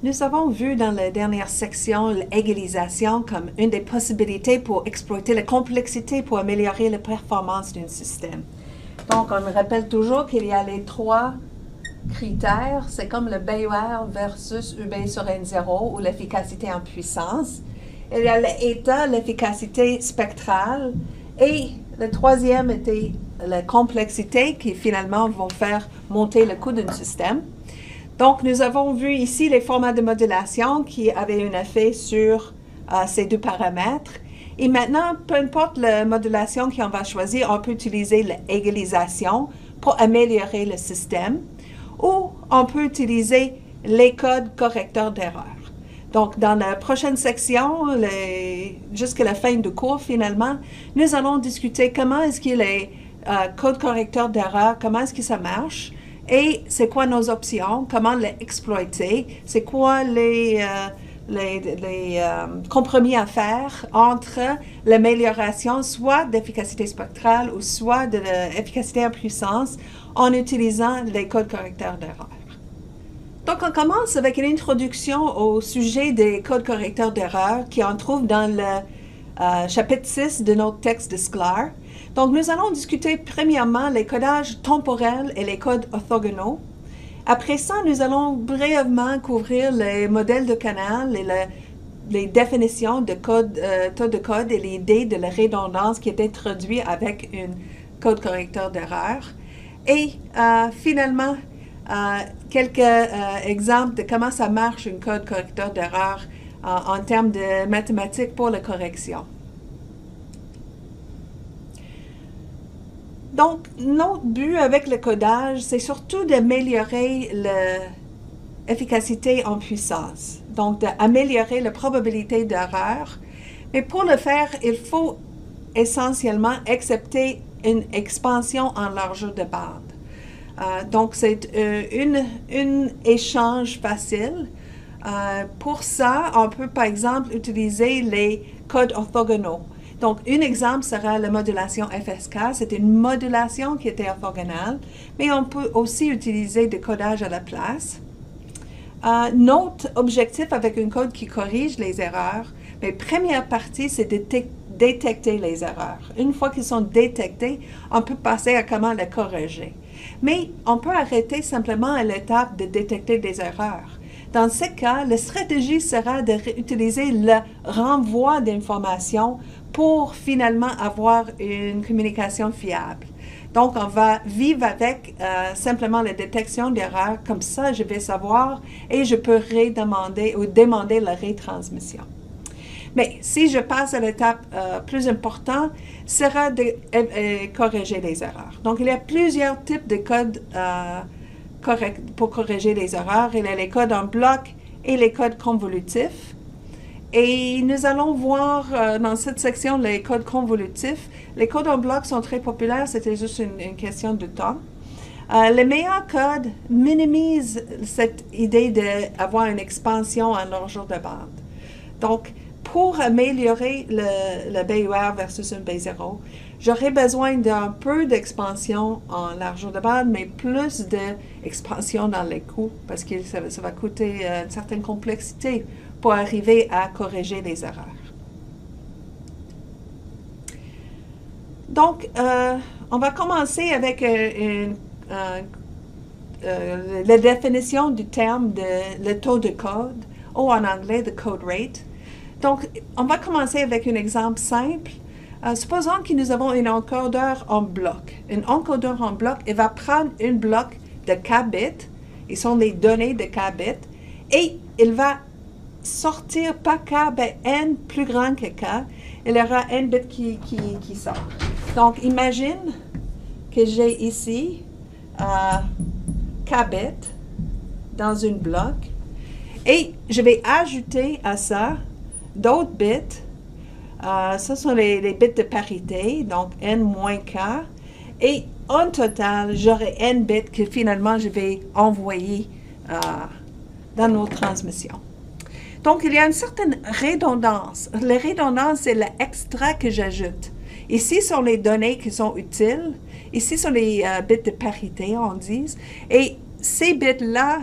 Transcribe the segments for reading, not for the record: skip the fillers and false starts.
Nous avons vu dans la dernière section l'égalisation comme une des possibilités pour exploiter la complexité pour améliorer la performance d'un système. Donc, on rappelle toujours qu'il y a les trois critères. C'est comme le BUR versus UB sur N0 ou l'efficacité en puissance. Il y a l'état, l'efficacité spectrale. Et le troisième était la complexité qui finalement vont faire monter le coût d'un système. Donc, nous avons vu ici les formats de modulation qui avaient un effet sur ces deux paramètres. Et maintenant, peu importe la modulation qu'on va choisir, on peut utiliser l'égalisation pour améliorer le système ou on peut utiliser les codes correcteurs d'erreur. Donc, dans la prochaine section, jusqu'à la fin du cours finalement, nous allons discuter comment est-ce que les codes correcteurs d'erreur, comment est-ce que ça marche, et c'est quoi nos options, comment les exploiter, c'est quoi les compromis à faire entre l'amélioration soit d'efficacité spectrale ou soit de l'efficacité en puissance en utilisant les codes correcteurs d'erreur. Donc, on commence avec une introduction au sujet des codes correcteurs d'erreur qui en trouve dans le chapitre 6 de notre texte de Sklar. Donc, nous allons discuter premièrement les codages temporels et les codes orthogonaux. Après ça, nous allons brièvement couvrir les modèles de canal et les définitions de taux de code et l'idée de la redondance qui est introduite avec un code correcteur d'erreur. Et finalement, quelques exemples de comment ça marche un code correcteur d'erreur en termes de mathématiques pour la correction. Donc, notre but avec le codage, c'est surtout d'améliorer l'efficacité en puissance. Donc, d'améliorer la probabilité d'erreur. Mais pour le faire, il faut essentiellement accepter une expansion en largeur de bande. Donc, c'est un échange facile. Pour ça, on peut par exemple utiliser les codes orthogonaux. Donc, un exemple sera la modulation FSK. C'est une modulation qui était orthogonale, mais on peut aussi utiliser des codages à la place. Notre objectif avec un code qui corrige les erreurs, mais première partie, c'est de détecter les erreurs. Une fois qu'ils sont détectés, on peut passer à comment les corriger. Mais on peut arrêter simplement à l'étape de détecter des erreurs. Dans ce cas, la stratégie sera d'utiliser le renvoi d'informations pour finalement avoir une communication fiable. Donc, on va vivre avec simplement la détection d'erreurs. Comme ça, je vais savoir et je peux redemander ou demander la retransmission. Mais si je passe à l'étape plus importante, sera de corriger les erreurs. Donc, il y a plusieurs types de codes pour corriger les erreurs. Il y a les codes en bloc et les codes convolutifs. Et nous allons voir dans cette section les codes convolutifs. Les codes en bloc sont très populaires, c'était juste une question de temps. Les meilleurs codes minimisent cette idée d'avoir une expansion en largeur de bande. Donc, pour améliorer le BUR versus un B0, j'aurai besoin d'un peu d'expansion en largeur de bande, mais plus d'expansion dans les coûts, parce que ça va coûter une certaine complexité pour arriver à corriger les erreurs. Donc, on va commencer avec la définition du terme de le taux de code, ou en anglais, the code rate. Donc, on va commencer avec un exemple simple. Supposons que nous avons un encodeur en bloc. Un encodeur en bloc, il va prendre un bloc de k bits, ils sont les données de k bits, et il va sortir par k, n plus grand que k, il y aura n bits qui sort. Donc, imagine que j'ai ici k bits dans un bloc, et je vais ajouter à ça d'autres bits. Ce sont les bits de parité, donc n moins k. Et en total, j'aurai n bits que finalement je vais envoyer dans nos transmissions. Donc, il y a une certaine redondance. La redondance, c'est l'extra que j'ajoute. Ici sont les données qui sont utiles. Ici sont les bits de parité, on dit. Et ces bits-là,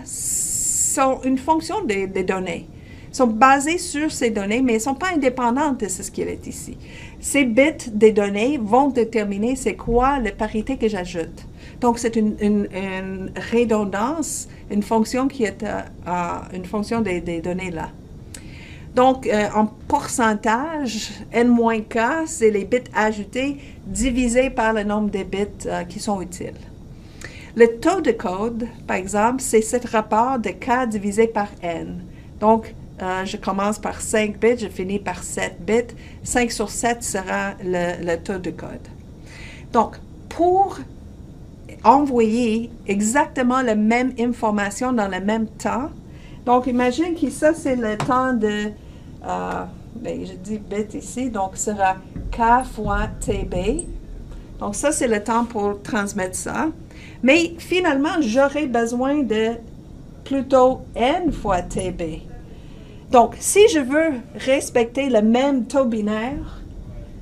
sont une fonction des données. Ils sont basés sur ces données, mais ils ne sont pas indépendantes de ce qui est ici. Ces bits des données vont déterminer c'est quoi la parité que j'ajoute. Donc, c'est une redondance, une fonction qui est une fonction des données là. Donc, en pourcentage, n-k, c'est les bits ajoutés divisés par le nombre de bits qui sont utiles. Le taux de code, par exemple, c'est ce rapport de k divisé par n. Donc, je commence par 5 bits, je finis par 7 bits. 5 sur 7 sera le taux de code. Donc, pour envoyer exactement la même information dans le même temps, donc imagine que ça, c'est le temps de, je dis bit ici, donc ce sera k fois tb. Donc, ça, c'est le temps pour transmettre ça. Mais finalement, j'aurai besoin de plutôt n fois tb. Donc, si je veux respecter le même taux binaire,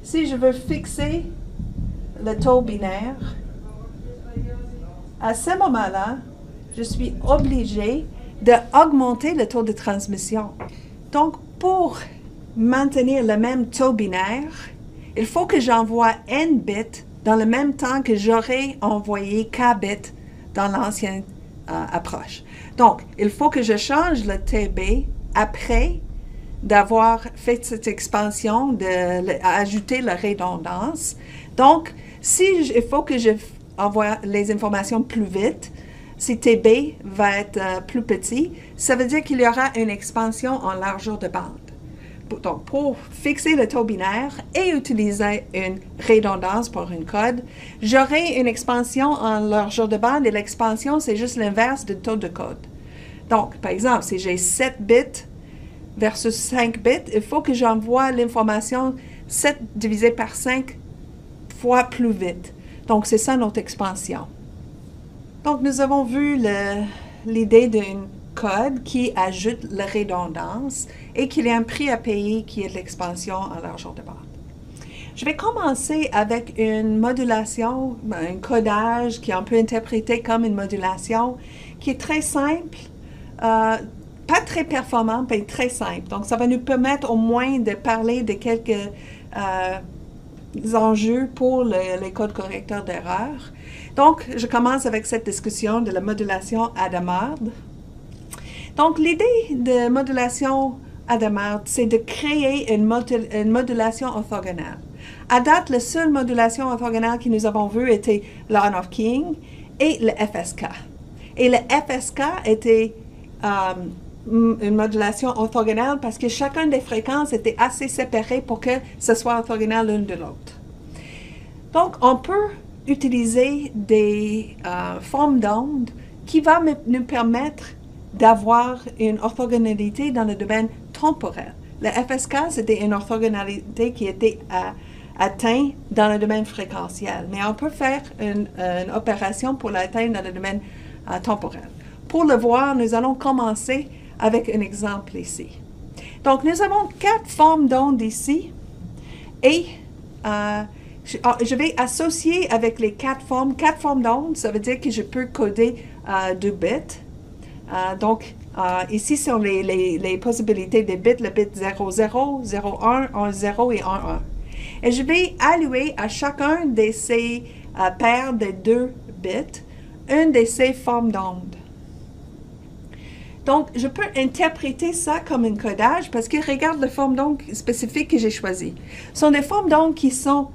si je veux fixer le taux binaire, à ce moment-là, je suis obligé d'augmenter le taux de transmission. Donc, pour maintenir le même taux binaire, il faut que j'envoie n bits dans le même temps que j'aurais envoyé k bits dans l'ancienne approche. Donc, il faut que je change le tb après d'avoir fait cette expansion, d'ajouter la redondance. Donc, il faut que je envoie les informations plus vite, si TB va être plus petit, ça veut dire qu'il y aura une expansion en largeur de bande. Donc, pour fixer le taux binaire et utiliser une redondance pour un code, j'aurai une expansion en largeur de bande et l'expansion, c'est juste l'inverse du taux de code. Donc, par exemple, si j'ai 7 bits versus 5 bits, il faut que j'envoie l'information 7 divisé par 5 fois plus vite. Donc, c'est ça notre expansion. Donc, nous avons vu l'idée d'un code qui ajoute la redondance et qu'il y a un prix à payer qui est l'expansion en largeur de bande. Je vais commencer avec une modulation, un codage qu'on peut interpréter comme une modulation qui est très simple, pas très performant, mais très simple. Donc, ça va nous permettre au moins de parler de quelques enjeux pour les codes correcteurs d'erreurs. Donc, je commence avec cette discussion de la modulation Hadamard. Donc, l'idée de modulation Hadamard, c'est de créer une modulation orthogonale. À date, la seule modulation orthogonale que nous avons vue était Lon of King et le FSK. Et le FSK était une modulation orthogonale parce que chacune des fréquences était assez séparée pour que ce soit orthogonal l'une de l'autre. Donc, on peut utiliser des formes d'ondes qui vont nous permettre d'avoir une orthogonalité dans le domaine temporel. Le FSK, c'était une orthogonalité qui était atteinte dans le domaine fréquentiel, mais on peut faire une opération pour l'atteindre dans le domaine temporel. Pour le voir, nous allons commencer avec un exemple ici. Donc, nous avons 4 formes d'ondes ici et je vais associer avec les 4 formes d'ondes, ça veut dire que je peux coder 2 bits. Donc, ici sont les possibilités des bits, le bit 0, 0, 0, 1, 1, 0 et 1, 1. Et je vais allouer à chacun de ces paires de 2 bits une de ces formes d'ondes. Donc, je peux interpréter ça comme un codage parce que regarde les formes d'ondes spécifiques que j'ai choisies. Ce sont des formes d'ondes qui sont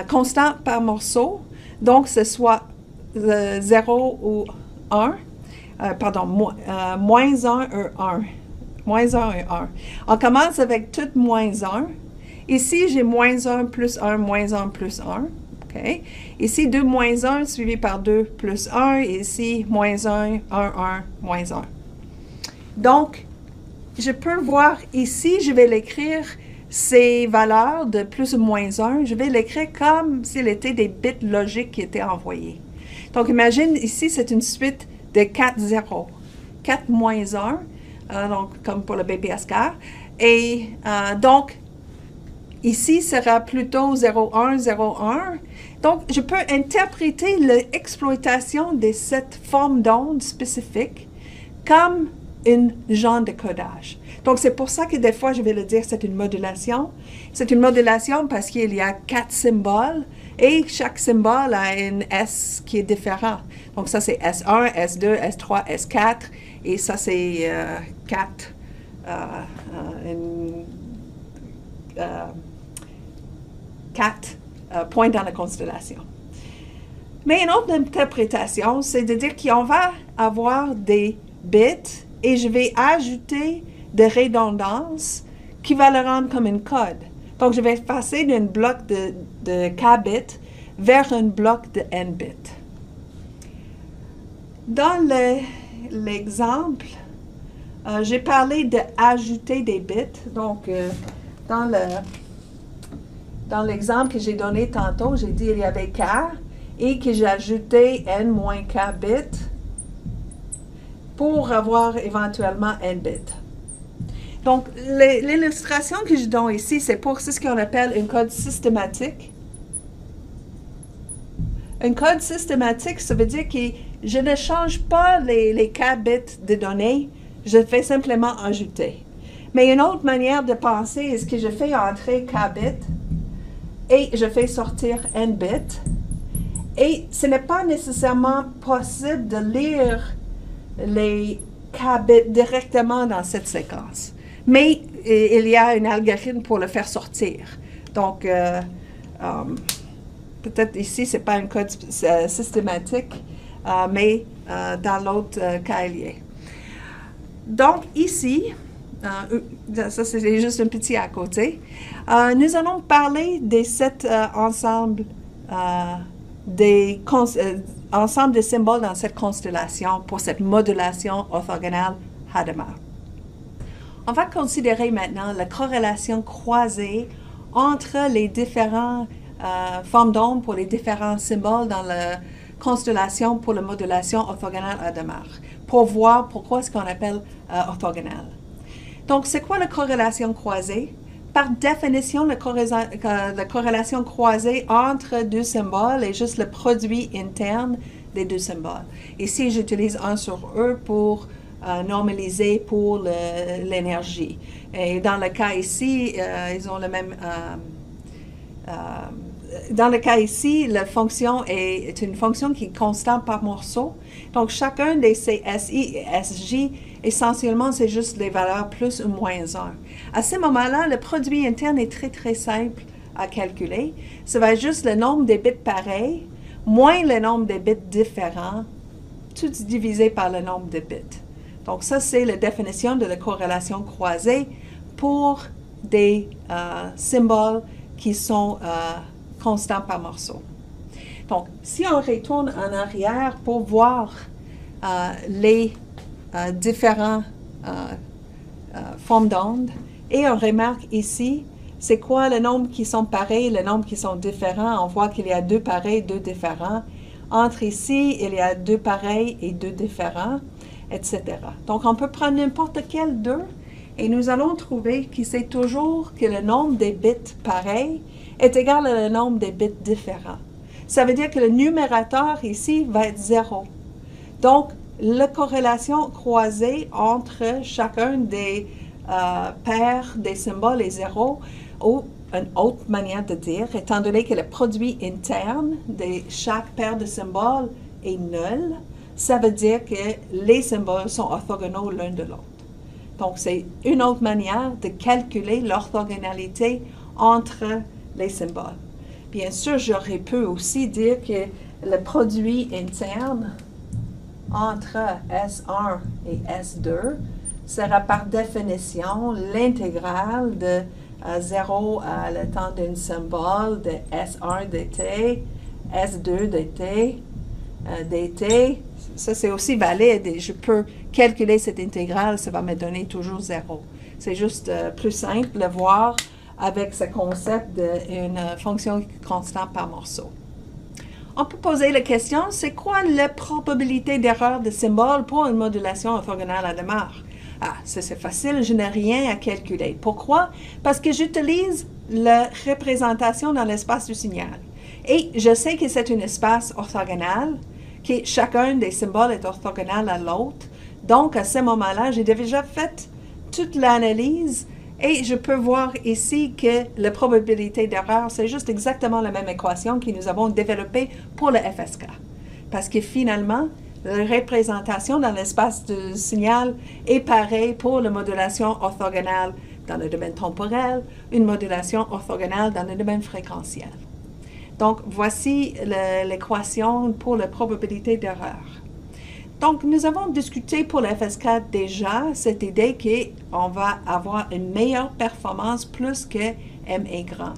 constantes par morceau. Donc, ce soit 0 ou 1. Moins 1 ou 1. Moins 1 et 1. On commence avec tout moins 1. Ici, j'ai moins 1 plus 1, moins 1 plus 1. Okay. Ici, 2 moins 1 suivi par 2 plus 1. Et ici, moins 1, 1, 1, moins 1. Donc, je peux voir ici, je vais l'écrire ces valeurs de plus ou moins 1. Je vais l'écrire comme s'il était des bits logiques qui étaient envoyés. Donc, imagine ici, c'est une suite de 4 0. 4 moins 1, donc comme pour le BPSK. Et donc, ici sera plutôt 0, 1, 0, 1. Donc, je peux interpréter l'exploitation de cette forme d'onde spécifique comme un genre de codage. Donc, c'est pour ça que des fois, je vais le dire, c'est une modulation. C'est une modulation parce qu'il y a 4 symboles et chaque symbole a un S qui est différent. Donc, ça, c'est S1, S2, S3, S4 et ça, c'est 4 points dans la constellation. Mais une autre interprétation, c'est de dire qu'on va avoir des bits et je vais ajouter des redondances qui va le rendre comme un code. Donc, je vais passer d'un bloc de K bits vers un bloc de N bits. Dans l'exemple, j'ai parlé d'ajouter des bits. Donc, dans l'exemple que j'ai donné tantôt, j'ai dit qu'il y avait K et que j'ai ajouté N moins K bits pour avoir éventuellement N bits. Donc, l'illustration que je donne ici, c'est ce qu'on appelle un code systématique. Un code systématique, ça veut dire que je ne change pas les K bits de données, je fais simplement ajouter. Mais une autre manière de penser est que je fais entrer K bits et je fais sortir N bits. Et ce n'est pas nécessairement possible de lire les K bits directement dans cette séquence. Mais il y a un algorithme pour le faire sortir. Donc, peut-être ici, ce n'est pas un code systématique, mais dans l'autre cas, il y est. Donc, ici, ça c'est juste un petit à côté, nous allons parler de cet ensemble ensemble de symboles dans cette constellation pour cette modulation orthogonale Hadamard. On va considérer maintenant la corrélation croisée entre les différentes formes d'onde pour les différents symboles dans la constellation pour la modulation orthogonale Hadamard, pour voir pourquoi ce qu'on appelle orthogonale. Donc, c'est quoi la corrélation croisée? Par définition, la corrélation croisée entre deux symboles est juste le produit interne des deux symboles. Ici, j'utilise 1 sur E pour normaliser pour l'énergie. Et dans le cas ici, ils ont le même... dans le cas ici, la fonction est une fonction qui est constante par morceau. Donc, chacun de ces SI et SJ, essentiellement, c'est juste les valeurs plus ou moins 1. À ce moment-là, le produit interne est très, très simple à calculer. Ça va être juste le nombre des bits pareils, moins le nombre des bits différents, tout divisé par le nombre de bits. Donc, ça, c'est la définition de la corrélation croisée pour des symboles qui sont constants par morceau. Donc, si on retourne en arrière pour voir les différentes formes d'ondes, et on remarque ici, c'est quoi le nombre qui sont pareils, le nombre qui sont différents. On voit qu'il y a 2 pareils, 2 différents. Entre ici, il y a 2 pareils et 2 différents, etc. Donc, on peut prendre n'importe quel d'eux et nous allons trouver que c'est toujours que le nombre des bits pareils est égal à le nombre des bits différents. Ça veut dire que le numérateur ici va être 0. Donc, la corrélation croisée entre chacun des paires des symboles est 0, ou une autre manière de dire, étant donné que le produit interne de chaque paire de symboles est nul, ça veut dire que les symboles sont orthogonaux l'un de l'autre. Donc, c'est une autre manière de calculer l'orthogonalité entre les symboles. Bien sûr, j'aurais pu aussi dire que le produit interne entre S1 et S2 sera par définition l'intégrale de 0 à le temps d'un symbole de S1 dt, S2 dt, dt. Ça, c'est aussi valide et je peux calculer cette intégrale, ça va me donner toujours 0. C'est juste plus simple de voir avec ce concept d'une fonction constante par morceau. On peut poser la question, c'est quoi la probabilité d'erreur de symbole pour une modulation orthogonale Hadamard? Ah, ça c'est facile, je n'ai rien à calculer. Pourquoi? Parce que j'utilise la représentation dans l'espace du signal. Et je sais que c'est un espace orthogonal, que chacun des symboles est orthogonal à l'autre. Donc, à ce moment-là, j'ai déjà fait toute l'analyse et je peux voir ici que la probabilité d'erreur, c'est juste exactement la même équation que nous avons développée pour le FSK. Parce que finalement, la représentation dans l'espace de signal est pareille pour la modulation orthogonale dans le domaine temporel, une modulation orthogonale dans le domaine fréquentiel. Donc, voici l'équation pour la probabilité d'erreur. Donc, nous avons discuté pour le FSK déjà cette idée qu'on va avoir une meilleure performance plus que M est grand.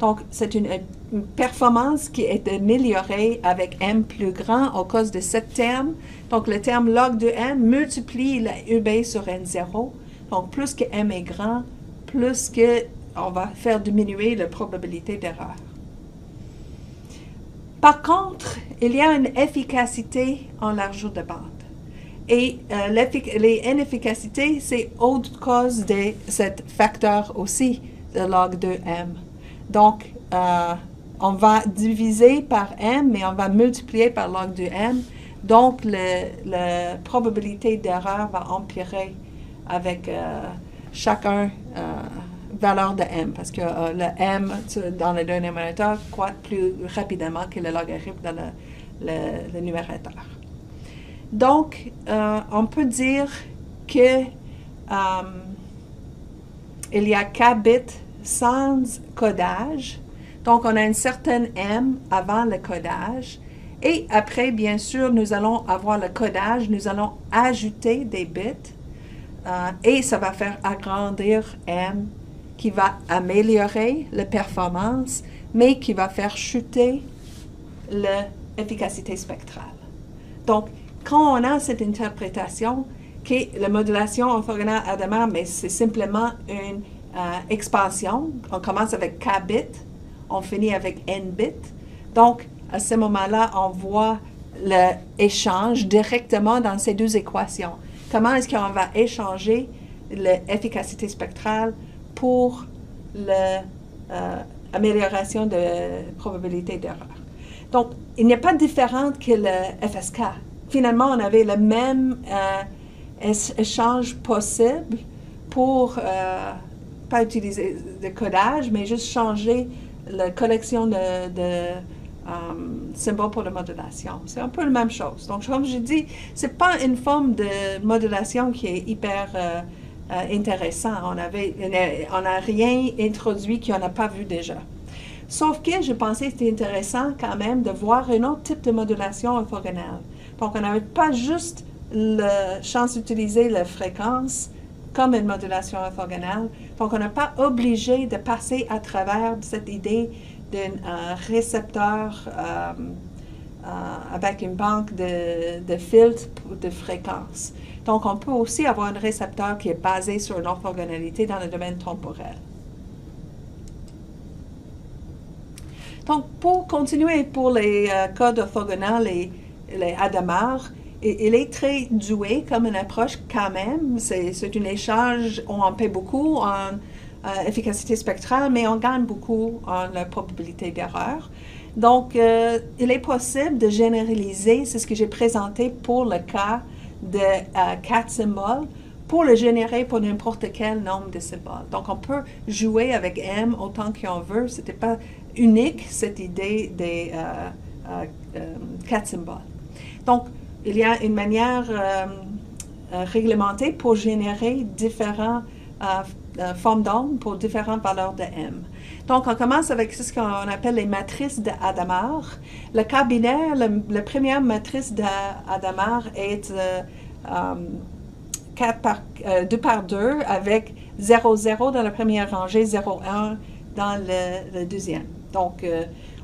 Donc, c'est une performance qui est améliorée avec M plus grand à cause de ce terme. Donc, le terme log de M multiplie la UB sur N0. Donc, plus que M est grand, plus que on va faire diminuer la probabilité d'erreur. Par contre, il y a une efficacité en largeur de bande. Et l'inefficacité, c'est autre cause de ce facteur aussi, de log de M. Donc, on va diviser par M, mais on va multiplier par log de M. Donc, la probabilité d'erreur va empirer avec chacun valeur de M, parce que le M dans le dénominateur croît plus rapidement que le logarithme dans le numérateur. Donc, on peut dire que il y a k bits sans codage. Donc, on a une certaine M avant le codage. Et après, bien sûr, nous allons avoir le codage. Nous allons ajouter des bits. Et ça va faire agrandir M, qui va améliorer la performance, mais qui va faire chuter l'efficacité spectrale. Donc, quand on a cette interprétation que la modulation orthogonale Hadamard, mais c'est simplement une expansion, on commence avec k bits, on finit avec n bits. Donc, à ce moment-là, on voit l'échange directement dans ces deux équations. Comment est-ce qu'on va échanger l'efficacité spectrale pour l'amélioration de probabilité d'erreur? Donc, il n'y a pas de différence que le FSK. Finalement, on avait le même échange possible pour pas utiliser de codage, mais juste changer la collection de symboles pour la modulation. C'est un peu la même chose. Donc, comme je dis, ce n'est pas une forme de modulation qui est hyper intéressant. On n'a rien introduit qu'on n'a pas vu déjà. Sauf que je pensais que c'était intéressant quand même de voir un autre type de modulation orthogonale. Donc, on n'avait pas juste la chance d'utiliser la fréquence comme une modulation orthogonale. Donc, on n'est pas obligé de passer à travers cette idée d'un récepteur avec une banque de filtres de fréquences. Donc, on peut aussi avoir un récepteur qui est basé sur une orthogonalité dans le domaine temporel. Donc, pour continuer pour les codes orthogonales et les Hadamard, il est très doué comme une approche quand même. C'est un échange où on paie beaucoup en efficacité spectrale, mais on gagne beaucoup en la probabilité d'erreur. Donc, il est possible de généraliser, c'est ce que j'ai présenté pour le cas de 4 symboles, pour le générer pour n'importe quel nombre de symboles. Donc, on peut jouer avec M autant qu'on veut. Ce n'était pas unique, cette idée des 4 symboles. Donc, il y a une manière réglementée pour générer différentes formes d'ondes pour différentes valeurs de M. Donc, on commence avec ce qu'on appelle les matrices de Hadamard. Le cas binaire, la première matrice de Hadamard est 2 par 2 avec 0, 0 dans la première rangée, 0, 1 dans le deuxième. Donc,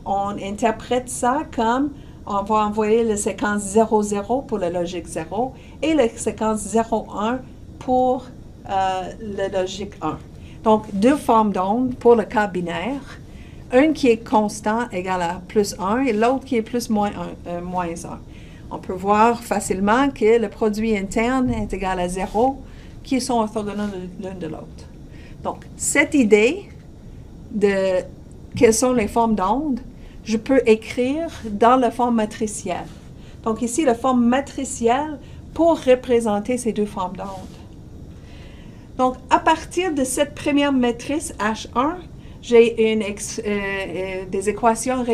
on interprète ça comme on va envoyer la séquence 0, 0 pour la logique 0 et la séquence 0, 1 pour la logique 1. Donc, 2 formes d'ondes pour le cas binaire. Un qui est constant égal à plus 1 et l'autre qui est plus moins 1. On peut voir facilement que le produit interne est égal à 0, qui sont orthogonaux l'un de l'autre. Donc, cette idée de quelles sont les formes d'ondes, je peux écrire dans la forme matricielle. Donc ici, la forme matricielle pour représenter ces deux formes d'onde. Donc, à partir de cette première matrice H1, j'ai des équations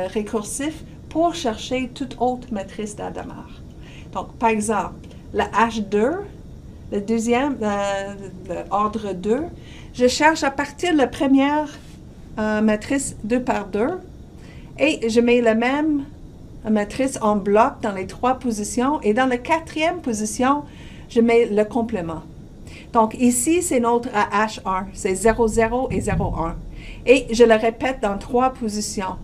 récursives pour chercher toute autre matrice d'Adamar. Donc, par exemple, la H2, le deuxième, l'ordre 2, je cherche à partir de la première matrice 2 par 2 et je mets la même matrice en bloc dans les 3 positions et dans la 4e position, je mets le complément. Donc ici, c'est notre H1, c'est 0, 0 et 0, 1. Et je le répète dans 3 positions.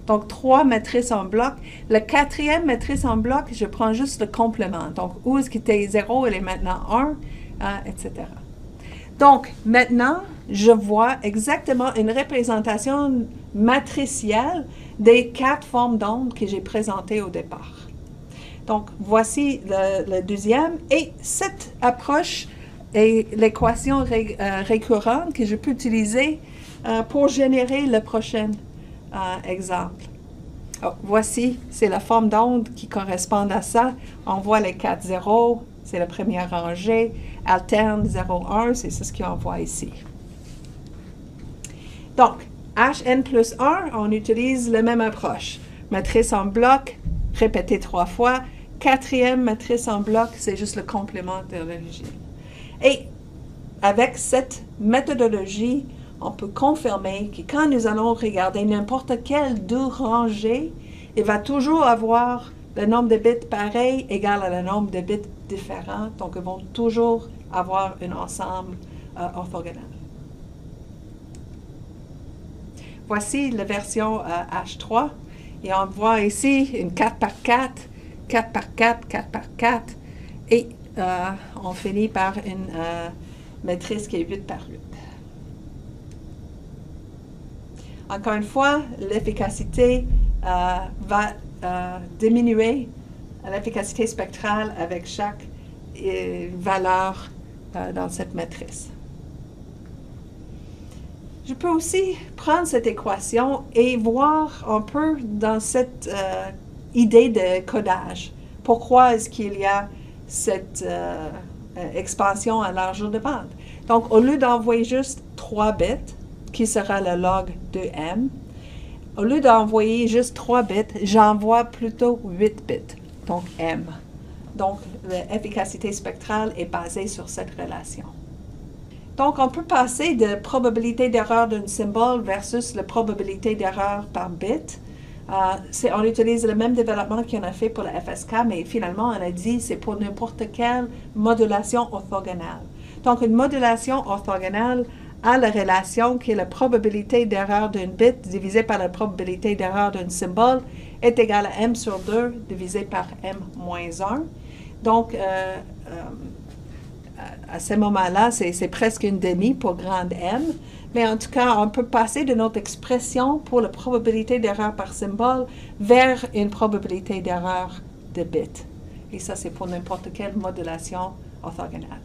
Donc 3 matrices en bloc. La 4e matrice en bloc, je prends juste le complément. Donc où est-ce qu'il était 0, elle est maintenant 1, etc. Donc maintenant, je vois exactement une représentation matricielle des 4 formes d'ondes que j'ai présentées au départ. Donc voici le deuxième. Et cette approche est l'équation récurrente que je peux utiliser pour générer le prochain exemple. Oh, voici, c'est la forme d'onde qui correspond à ça. On voit les 4 zéros, c'est la première rangée. Alterne 0, 1, c'est ce qu'on voit ici. Donc, Hn plus 1, on utilise la même approche. Matrice en bloc, répétée 3 fois. 4e matrice en bloc, c'est juste le complément de l'origine. Et avec cette méthodologie, on peut confirmer que quand nous allons regarder n'importe quelle deux rangées, il va toujours avoir le nombre de bits pareil égal à le nombre de bits différents. Donc, ils vont toujours avoir un ensemble orthogonal. Voici la version H3. Et on voit ici une 4 par 4, 4 par 4, 4 par 4. Et on finit par une matrice qui est 8 par 8. Encore une fois, l'efficacité va diminuer, l'efficacité spectrale avec chaque valeur dans cette matrice. Je peux aussi prendre cette équation et voir un peu dans cette idée de codage. Pourquoi est-ce qu'il y a cette expansion à largeur de bande? Donc, au lieu d'envoyer juste 3 bits, qui sera le log de m, au lieu d'envoyer juste 3 bits, j'envoie plutôt 8 bits, donc m. Donc, l'efficacité spectrale est basée sur cette relation. Donc, on peut passer de probabilité d'erreur d'un symbole versus la probabilité d'erreur par bit. On utilise le même développement qu'on a fait pour la FSK, mais finalement, on a dit c'est pour n'importe quelle modulation orthogonale. Donc, une modulation orthogonale a la relation que la probabilité d'erreur d'un bit divisé par la probabilité d'erreur d'un symbole est égale à m sur 2 divisé par m moins 1. Donc, à ce moment-là, c'est presque une demi pour grande M. Mais en tout cas, on peut passer de notre expression pour la probabilité d'erreur par symbole vers une probabilité d'erreur de bit. Et ça, c'est pour n'importe quelle modulation orthogonale.